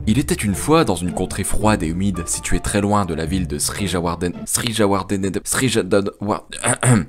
Il était une fois dans une contrée froide et humide, située très loin de la ville de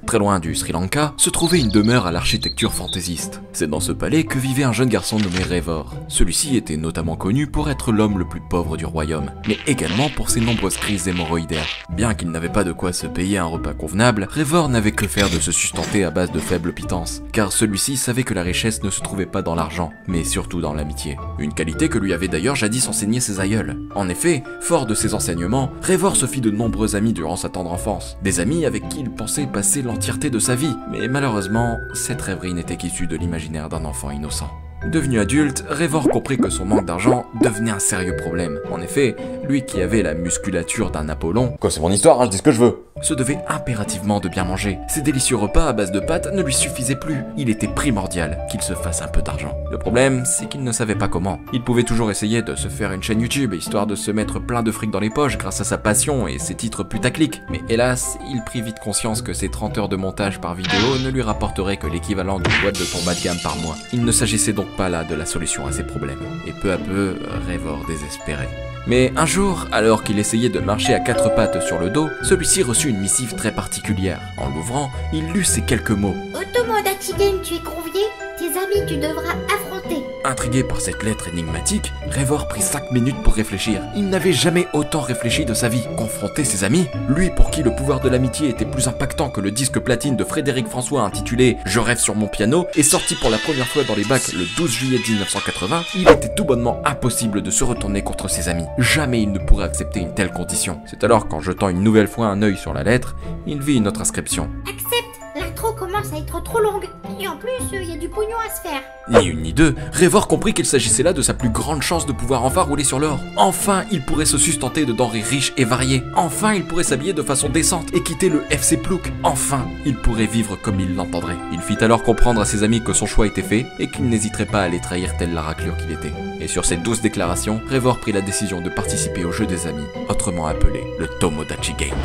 très loin du Sri Lanka, se trouvait une demeure à l'architecture fantaisiste. C'est dans ce palais que vivait un jeune garçon nommé Revor. Celui-ci était notamment connu pour être l'homme le plus pauvre du royaume, mais également pour ses nombreuses crises hémorroïdaires. Bien qu'il n'avait pas de quoi se payer un repas convenable, Revor n'avait que faire de se sustenter à base de faibles pitances, car celui-ci savait que la richesse ne se trouvait pas dans l'argent, mais surtout dans l'amitié. Une qualité que lui avait d'ailleurs jadis enseigné ses aïeuls. En effet, fort de ses enseignements, Revor se fit de nombreux amis durant sa tendre enfance. Des amis avec qui il pensait passer l'entièreté de sa vie. Mais malheureusement, cette rêverie n'était qu'issue de l'imaginaire d'un enfant innocent. Devenu adulte, Revor comprit que son manque d'argent devenait un sérieux problème. En effet, lui qui avait la musculature d'un Apollon, Quoi, c'est mon histoire, hein, je dis ce que je veux. se devait impérativement de bien manger. Ces délicieux repas à base de pâtes ne lui suffisaient plus. Il était primordial qu'il se fasse un peu d'argent. Le problème, c'est qu'il ne savait pas comment. Il pouvait toujours essayer de se faire une chaîne YouTube, histoire de se mettre plein de fric dans les poches grâce à sa passion et ses titres putaclic. Mais hélas, il prit vite conscience que ses 30 heures de montage par vidéo ne lui rapporteraient que l'équivalent d'une boîte de ton bas de gamme par mois. Il ne s'agissait donc pas là de la solution à ses problèmes. Et peu à peu, Revor désespérait. Mais un jour, alors qu'il essayait de marcher à quatre pattes sur le dos, celui-ci reçut une missive très particulière. En l'ouvrant, il lut ces quelques mots. Au Tomodachi Game, tu es convié. Tes amis, tu devras affronter. Intrigué par cette lettre énigmatique, Revor prit 5 minutes pour réfléchir. Il n'avait jamais autant réfléchi de sa vie. Confronter ses amis, lui pour qui le pouvoir de l'amitié était plus impactant que le disque platine de Frédéric François intitulé « Je rêve sur mon piano » et sorti pour la première fois dans les bacs le 12 juillet 1980, il était tout bonnement impossible de se retourner contre ses amis. Jamais il ne pourrait accepter une telle condition. C'est alors qu'en jetant une nouvelle fois un œil sur la lettre, il vit une autre inscription. Accepte, l'intro commence à être trop longue. Et en plus, il y a du pognon à se faire. Ni une ni deux, Revor comprit qu'il s'agissait là de sa plus grande chance de pouvoir enfin rouler sur l'or. Enfin, il pourrait se sustenter de denrées riches et variées. Enfin, il pourrait s'habiller de façon décente et quitter le FC Plouk. Enfin, il pourrait vivre comme il l'entendrait. Il fit alors comprendre à ses amis que son choix était fait et qu'il n'hésiterait pas à les trahir telle la raclure qu'il était. Et sur ces 12 déclarations, Revor prit la décision de participer au jeu des amis, autrement appelé le Tomodachi Game.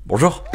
Bonjour.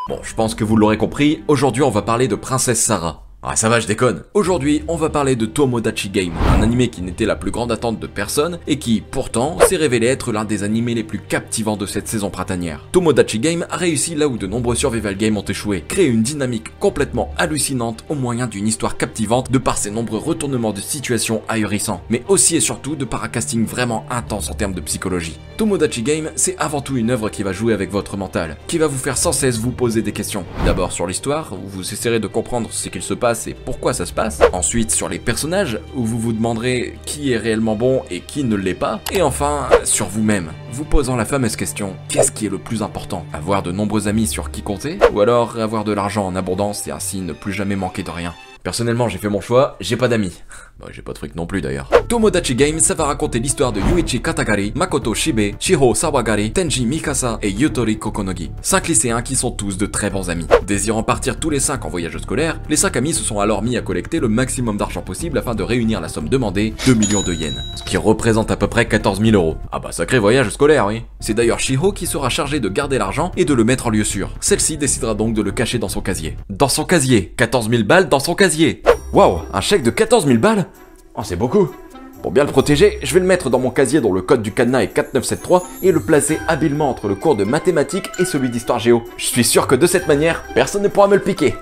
Bon, je pense que vous l'aurez compris, aujourd'hui on va parler de Princesse Sarah. Ah ça va, je déconne. Aujourd'hui, on va parler de Tomodachi Game, un animé qui n'était la plus grande attente de personne et qui, pourtant, s'est révélé être l'un des animés les plus captivants de cette saison printanière. Tomodachi Game a réussi là où de nombreux survival games ont échoué, créer une dynamique complètement hallucinante au moyen d'une histoire captivante de par ses nombreux retournements de situation ahurissants, mais aussi et surtout de par un casting vraiment intense en termes de psychologie. Tomodachi Game, c'est avant tout une œuvre qui va jouer avec votre mental, qui va vous faire sans cesse vous poser des questions. D'abord sur l'histoire, où vous essaierez de comprendre ce qu'il se passe et pourquoi ça se passe. Ensuite sur les personnages, où vous vous demanderez qui est réellement bon et qui ne l'est pas. Et enfin, sur vous-même, vous posant la fameuse question, qu'est-ce qui est le plus important? Avoir de nombreux amis sur qui compter? Ou alors avoir de l'argent en abondance et ainsi ne plus jamais manquer de rien? Personnellement, j'ai fait mon choix, j'ai pas d'amis. Bah, j'ai pas de fric non plus d'ailleurs. Tomodachi Game, ça va raconter l'histoire de Yuichi Katagari, Makoto Shibe, Shiho Sawagari, Tenji Mikasa et Yutori Kokonogi. 5 lycéens qui sont tous de très bons amis. Désirant partir tous les 5 en voyage scolaire, les 5 amis se sont alors mis à collecter le maximum d'argent possible afin de réunir la somme demandée, 2 millions de yens. Ce qui représente à peu près 14 000 €. Ah bah sacré voyage scolaire, oui. C'est d'ailleurs Shiho qui sera chargé de garder l'argent et de le mettre en lieu sûr. Celle-ci décidera donc de le cacher dans son casier. Dans son casier, 14 000 balles dans son casier. Waouh, un chèque de 14 000 balles? Oh, c'est beaucoup. Pour bien le protéger, je vais le mettre dans mon casier dont le code du cadenas est 4973 et le placer habilement entre le cours de mathématiques et celui d'histoire géo. Je suis sûr que de cette manière, personne ne pourra me le piquer.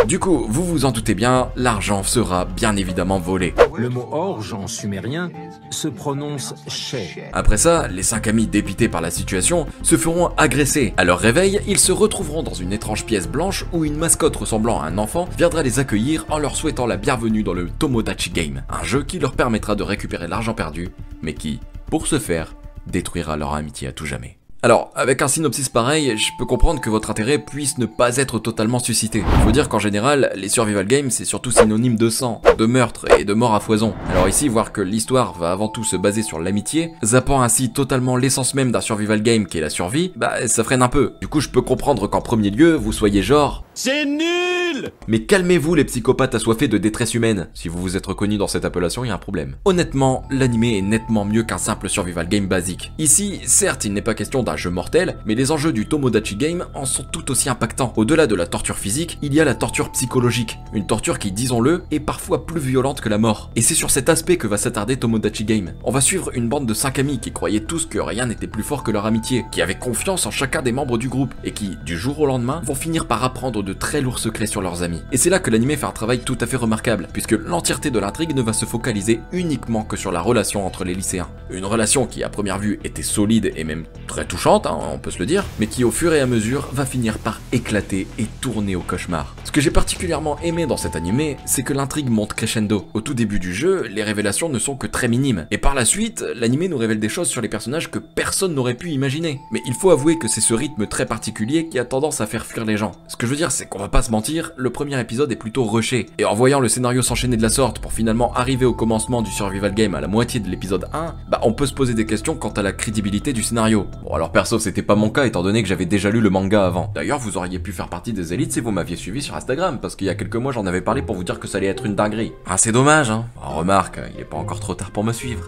Du coup, vous vous en doutez bien, l'argent sera bien évidemment volé. Le mot orge en sumérien se prononce shay. Après ça, les 5 amis dépités par la situation se feront agresser. À leur réveil, ils se retrouveront dans une étrange pièce blanche où une mascotte ressemblant à un enfant viendra les accueillir en leur souhaitant la bienvenue dans le Tomodachi Game, un jeu qui leur permettra de récupérer l'argent perdu, mais qui, pour ce faire, détruira leur amitié à tout jamais. Alors, avec un synopsis pareil, je peux comprendre que votre intérêt puisse ne pas être totalement suscité. Faut dire qu'en général, les survival games c'est surtout synonyme de sang, de meurtre et de mort à foison. Alors ici, voir que l'histoire va avant tout se baser sur l'amitié, zappant ainsi totalement l'essence même d'un survival game qui est la survie, bah ça freine un peu. Du coup, je peux comprendre qu'en premier lieu, vous soyez genre... C'est nul! débile! Mais calmez-vous les psychopathes assoiffés de détresse humaine. Si vous vous êtes reconnu dans cette appellation, il y a un problème. Honnêtement, l'animé est nettement mieux qu'un simple survival game basique. Ici, certes, il n'est pas question d'un jeu mortel, mais les enjeux du Tomodachi Game en sont tout aussi impactants. Au-delà de la torture physique, il y a la torture psychologique. Une torture qui, disons-le, est parfois plus violente que la mort. Et c'est sur cet aspect que va s'attarder Tomodachi Game. On va suivre une bande de 5 amis qui croyaient tous que rien n'était plus fort que leur amitié, qui avaient confiance en chacun des membres du groupe, et qui, du jour au lendemain, vont finir par apprendre de très lourds secrets sur leurs amis. Et c'est là que l'animé fait un travail tout à fait remarquable, puisque l'entièreté de l'intrigue ne va se focaliser uniquement que sur la relation entre les lycéens. Une relation qui à première vue était solide et même très touchante, hein, on peut se le dire, mais qui au fur et à mesure va finir par éclater et tourner au cauchemar. Ce que j'ai particulièrement aimé dans cet animé, c'est que l'intrigue monte crescendo. Au tout début du jeu, les révélations ne sont que très minimes, et par la suite, l'animé nous révèle des choses sur les personnages que personne n'aurait pu imaginer. Mais il faut avouer que c'est ce rythme très particulier qui a tendance à faire fuir les gens. Ce que je veux dire, c'est qu'on va pas se mentir, le premier épisode est plutôt rushé, et en voyant le scénario s'enchaîner de la sorte pour finalement arriver au commencement du survival game à la moitié de l'épisode 1, bah on peut se poser des questions quant à la crédibilité du scénario. Bon alors perso c'était pas mon cas étant donné que j'avais déjà lu le manga avant. D'ailleurs vous auriez pu faire partie des élites si vous m'aviez suivi sur Instagram, parce qu'il y a quelques mois j'en avais parlé pour vous dire que ça allait être une dinguerie. Ah c'est dommage hein. Remarque, il est pas encore trop tard pour me suivre.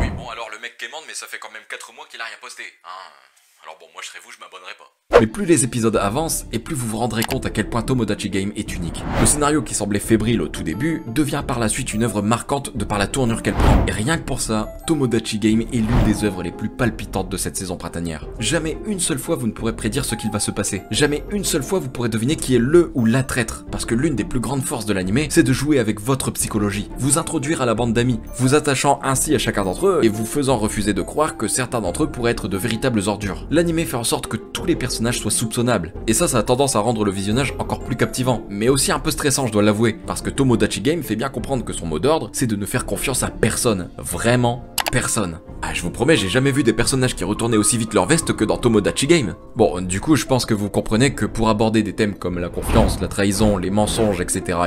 Oui bon alors le mec quémande mais ça fait quand même 4 mois qu'il a rien posté, hein. Alors bon moi je serais vous, je m'abonnerai pas. Mais plus les épisodes avancent, et plus vous vous rendrez compte à quel point Tomodachi Game est unique. Le scénario qui semblait fébrile au tout début, devient par la suite une œuvre marquante de par la tournure qu'elle prend. Et rien que pour ça, Tomodachi Game est l'une des œuvres les plus palpitantes de cette saison printanière. Jamais une seule fois vous ne pourrez prédire ce qu'il va se passer. Jamais une seule fois vous pourrez deviner qui est le ou la traître. Parce que l'une des plus grandes forces de l'animé, c'est de jouer avec votre psychologie, vous introduire à la bande d'amis, vous attachant ainsi à chacun d'entre eux, et vous faisant refuser de croire que certains d'entre eux pourraient être de véritables ordures. L'animé fait en sorte que tous les personnages soient soupçonnables. Et ça a tendance à rendre le visionnage encore plus captivant, mais aussi un peu stressant je dois l'avouer, parce que Tomodachi Game fait bien comprendre que son mot d'ordre, c'est de ne faire confiance à personne. Vraiment personne. Ah, je vous promets, j'ai jamais vu des personnages qui retournaient aussi vite leur veste que dans Tomodachi Game. Bon, du coup, je pense que vous comprenez que pour aborder des thèmes comme la confiance, la trahison, les mensonges, etc.,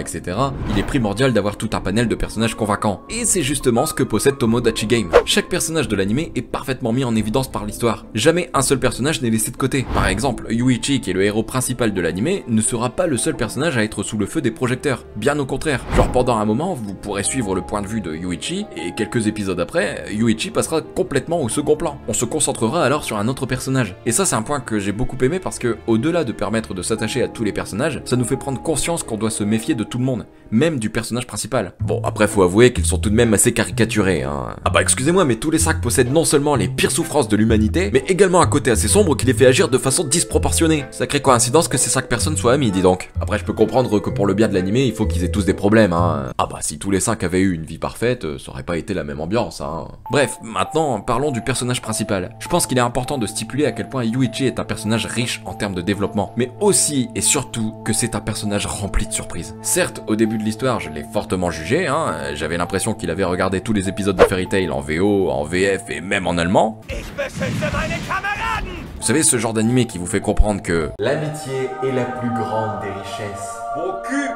il est primordial d'avoir tout un panel de personnages convaincants. Et c'est justement ce que possède Tomodachi Game. Chaque personnage de l'anime est parfaitement mis en évidence par l'histoire. Jamais un seul personnage n'est laissé de côté. Par exemple, Yuichi, qui est le héros principal de l'anime, ne sera pas le seul personnage à être sous le feu des projecteurs. Bien au contraire. Genre pendant un moment, vous pourrez suivre le point de vue de Yuichi, et quelques épisodes après, Yuichi passera complètement au second plan. On se concentrera alors sur un autre personnage. Et ça c'est un point que j'ai beaucoup aimé parce que, au-delà de permettre de s'attacher à tous les personnages, ça nous fait prendre conscience qu'on doit se méfier de tout le monde, même du personnage principal. Bon, après faut avouer qu'ils sont tout de même assez caricaturés, hein. Ah bah excusez-moi, mais tous les sacs possèdent non seulement les pires souffrances de l'humanité, mais également un côté assez sombre qui les fait agir de façon disproportionnée. Sacrée coïncidence que ces 5 personnes soient amis, dis donc. Après je peux comprendre que pour le bien de l'animé, il faut qu'ils aient tous des problèmes, hein. Ah bah si tous les 5 avaient eu une vie parfaite, ça aurait pas été la même ambiance, hein. Bref, maintenant parlons du personnage principal. Je pense qu'il est important de stipuler à quel point Yuichi est un personnage riche en termes de développement, mais aussi et surtout que c'est un personnage rempli de surprises. Certes, au début de l'histoire, je l'ai fortement jugé, hein, j'avais l'impression qu'il avait regardé tous les épisodes de Fairy Tail en VO, en VF et même en allemand. Vous savez, ce genre d'animé qui vous fait comprendre que l'amitié est la plus grande des richesses. Mon cul!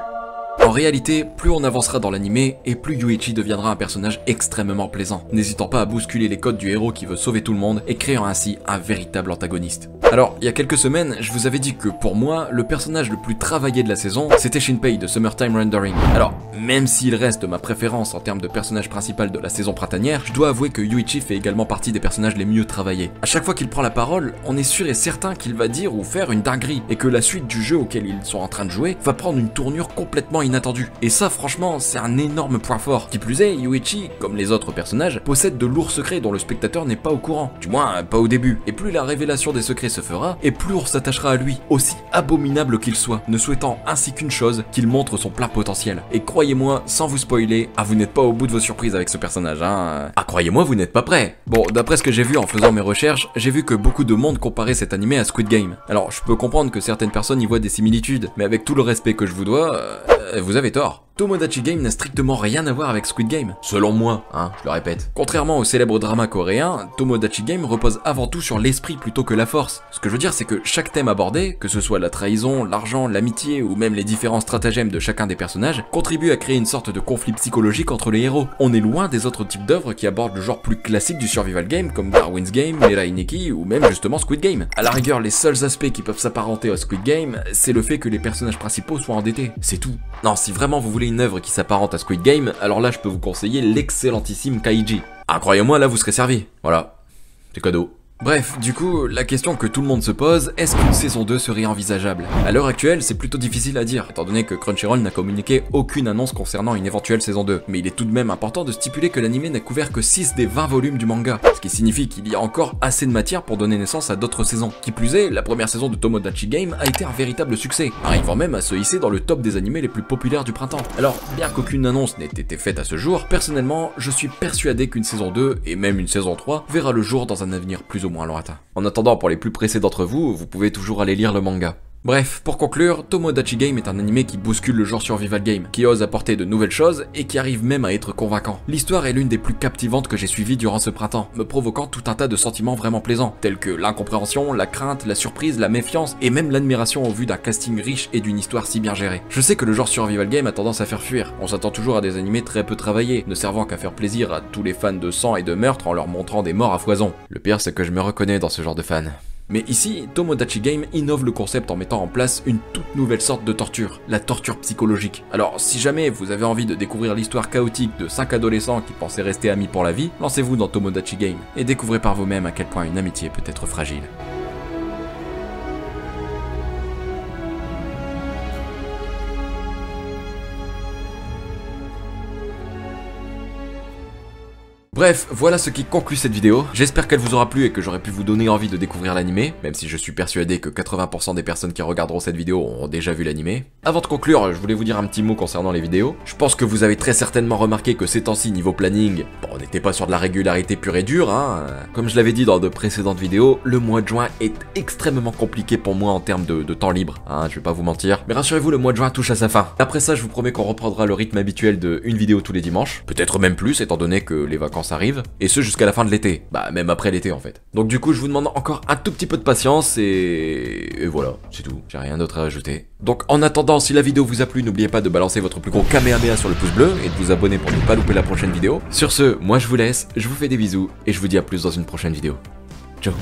En réalité, plus on avancera dans l'animé, et plus Yuichi deviendra un personnage extrêmement plaisant, n'hésitant pas à bousculer les codes du héros qui veut sauver tout le monde, et créant ainsi un véritable antagoniste. Alors, il y a quelques semaines, je vous avais dit que pour moi, le personnage le plus travaillé de la saison, c'était Shinpei de Summertime Rendering. Alors, même s'il reste ma préférence en termes de personnage principal de la saison printanière, je dois avouer que Yuichi fait également partie des personnages les mieux travaillés. À chaque fois qu'il prend la parole, on est sûr et certain qu'il va dire ou faire une dinguerie, et que la suite du jeu auquel ils sont en train de jouer va prendre une tournure complètement inattendu. Et ça franchement c'est un énorme point fort. Qui plus est, Yuichi, comme les autres personnages, possède de lourds secrets dont le spectateur n'est pas au courant. Du moins pas au début. Et plus la révélation des secrets se fera, et plus on s'attachera à lui, aussi abominable qu'il soit, ne souhaitant ainsi qu'une chose, qu'il montre son plein potentiel. Et croyez-moi, sans vous spoiler, vous n'êtes pas au bout de vos surprises avec ce personnage, hein. Ah croyez-moi, vous n'êtes pas prêts. Bon, d'après ce que j'ai vu en faisant mes recherches, j'ai vu que beaucoup de monde comparait cet animé à Squid Game. Alors je peux comprendre que certaines personnes y voient des similitudes, mais avec tout le respect que je vous dois, vous avez tort. Tomodachi Game n'a strictement rien à voir avec Squid Game, selon moi, hein, je le répète. Contrairement au célèbre drama coréen, Tomodachi Game repose avant tout sur l'esprit plutôt que la force. Ce que je veux dire, c'est que chaque thème abordé, que ce soit la trahison, l'argent, l'amitié ou même les différents stratagèmes de chacun des personnages, contribue à créer une sorte de conflit psychologique entre les héros. On est loin des autres types d'œuvres qui abordent le genre plus classique du survival game comme Darwin's Game, Mirai Nikki ou même justement Squid Game. À la rigueur, les seuls aspects qui peuvent s'apparenter à Squid Game, c'est le fait que les personnages principaux soient endettés. C'est tout. Non, si vraiment vous voulez une œuvre qui s'apparente à Squid Game, alors là je peux vous conseiller l'excellentissime Kaiji. Ah, croyez-moi, là vous serez servi. Voilà. C'est cadeau. Bref, du coup, la question que tout le monde se pose, est-ce qu'une saison 2 serait envisageable? À l'heure actuelle, c'est plutôt difficile à dire, étant donné que Crunchyroll n'a communiqué aucune annonce concernant une éventuelle saison 2. Mais il est tout de même important de stipuler que l'anime n'a couvert que 6 des 20 volumes du manga, ce qui signifie qu'il y a encore assez de matière pour donner naissance à d'autres saisons. Qui plus est, la première saison de Tomodachi Game a été un véritable succès, arrivant même à se hisser dans le top des animés les plus populaires du printemps. Alors, bien qu'aucune annonce n'ait été faite à ce jour, personnellement, je suis persuadé qu'une saison 2, et même une saison 3, verra le jour dans un avenir plus ou moins lointain. En attendant, pour les plus pressés d'entre vous, vous pouvez toujours aller lire le manga. Bref, pour conclure, Tomodachi Game est un animé qui bouscule le genre survival game, qui ose apporter de nouvelles choses et qui arrive même à être convaincant. L'histoire est l'une des plus captivantes que j'ai suivies durant ce printemps, me provoquant tout un tas de sentiments vraiment plaisants, tels que l'incompréhension, la crainte, la surprise, la méfiance et même l'admiration au vu d'un casting riche et d'une histoire si bien gérée. Je sais que le genre survival game a tendance à faire fuir, on s'attend toujours à des animés très peu travaillés, ne servant qu'à faire plaisir à tous les fans de sang et de meurtre en leur montrant des morts à foison. Le pire, c'est que je me reconnais dans ce genre de fan. Mais ici, Tomodachi Game innove le concept en mettant en place une toute nouvelle sorte de torture, la torture psychologique. Alors, si jamais vous avez envie de découvrir l'histoire chaotique de 5 adolescents qui pensaient rester amis pour la vie, lancez-vous dans Tomodachi Game et découvrez par vous-même à quel point une amitié peut être fragile. Bref, voilà ce qui conclut cette vidéo. J'espère qu'elle vous aura plu et que j'aurai pu vous donner envie de découvrir l'animé, même si je suis persuadé que 80% des personnes qui regarderont cette vidéo ont déjà vu l'animé. Avant de conclure, je voulais vous dire un petit mot concernant les vidéos. Je pense que vous avez très certainement remarqué que ces temps-ci, niveau planning, bon, on n'était pas sur de la régularité pure et dure, hein. Comme je l'avais dit dans de précédentes vidéos, le mois de juin est extrêmement compliqué pour moi en termes de temps libre, hein, je vais pas vous mentir. Mais rassurez-vous, le mois de juin touche à sa fin. Après ça, je vous promets qu'on reprendra le rythme habituel de une vidéo tous les dimanches, peut-être même plus, étant donné que les vacances arrive, et ce jusqu'à la fin de l'été, bah même après l'été en fait. Donc du coup je vous demande encore un tout petit peu de patience et voilà, c'est tout, j'ai rien d'autre à rajouter. Donc en attendant, si la vidéo vous a plu, n'oubliez pas de balancer votre plus gros kamehameha sur le pouce bleu et de vous abonner pour ne pas louper la prochaine vidéo. Sur ce, moi je vous laisse, je vous fais des bisous et je vous dis à plus dans une prochaine vidéo. Ciao.